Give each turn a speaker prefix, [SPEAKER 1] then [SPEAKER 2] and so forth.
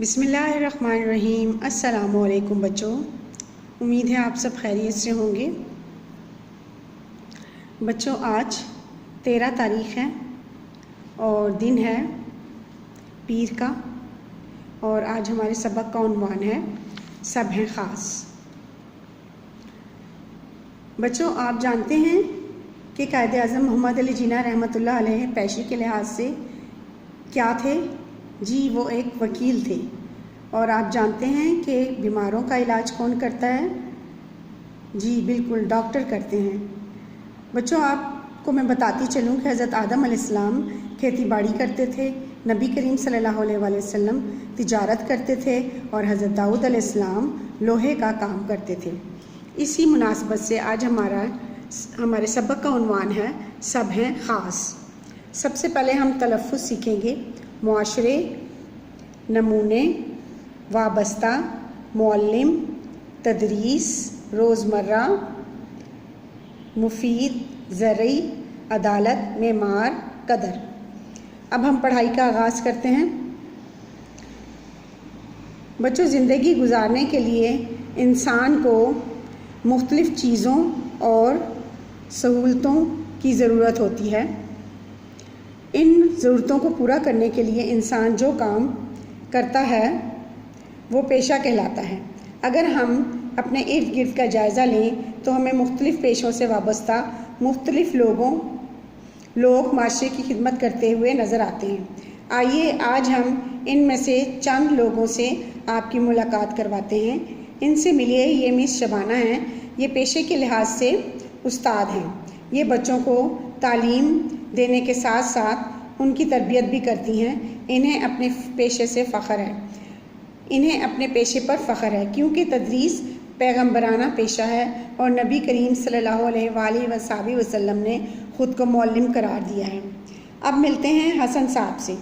[SPEAKER 1] बिस्मिल्लाहिर्रहमानिर्रहीम। अस्सलाम वालेकुम बच्चों, उम्मीद है आप सब खैरियत से होंगे। बच्चों, आज 13 तारीख़ है और दिन है पीर का, और आज हमारे सबक का उन्वान है सब हैं ख़ास। बच्चों, आप जानते हैं कि कायद-ए-आज़म मोहम्मद अली जिन्ना रहमतुल्लाह अलैह पेशे के लिहाज से क्या थे? जी, वो एक वकील थे। और आप जानते हैं कि बीमारों का इलाज कौन करता है? जी बिल्कुल, डॉक्टर करते हैं। बच्चों, आपको मैं बताती चलूँ कि हज़रत आदम अलैहिस्सलाम खेती बाड़ी करते थे, नबी करीम सल्लल्लाहु अलैहि वसल्लम तिजारत करते थे और हज़रत दाऊद अलैहिस्सलाम लोहे का काम करते थे। इसी मुनासबत से आज हमारे सबक का उन्वान है सब हैं ख़ास। सबसे पहले हम तलफ़्फ़ुज़ सीखेंगे। मुआशरे, नमूने, वाबस्ता, मुअल्लिम, तदरीस, रोज़मर्रा, मुफीद, ज़रई, अदालत, मेमार, कदर। अब हम पढ़ाई का आगाज़ करते हैं। बच्चों, ज़िंदगी गुजारने के लिए इंसान को मुख्तलिफ़ चीज़ों और सहूलतों की ज़रूरत होती है। इन ज़रूरतों को पूरा करने के लिए इंसान जो काम करता है वो पेशा कहलाता है। अगर हम अपने इर्द गिर्द का जायज़ा लें तो हमें मुख्तलिफ़ पेशों से वाबस्ता मुख्तलिफ़ लोग माशरे की खिदमत करते हुए नज़र आते हैं। आइए आज हम इनमें से चंद लोगों से आपकी मुलाकात करवाते हैं। इनसे मिलिए। ये मिस शबाना हैं। ये पेशे के लिहाज से उस्ताद हैं। ये बच्चों को तालीम देने के साथ साथ उनकी तरबियत भी करती हैं। इन्हें अपने पेशे से फ़ख्र है, इन्हें अपने पेशे पर फ़ख्र है, क्योंकि तदरीस पैगम्बराना पेशा है और नबी करीम सल्लल्लाहु अलैहि वसल्लम ने ख़ुद को मुअल्लिम करार दिया है। अब मिलते हैं हसन साहब से।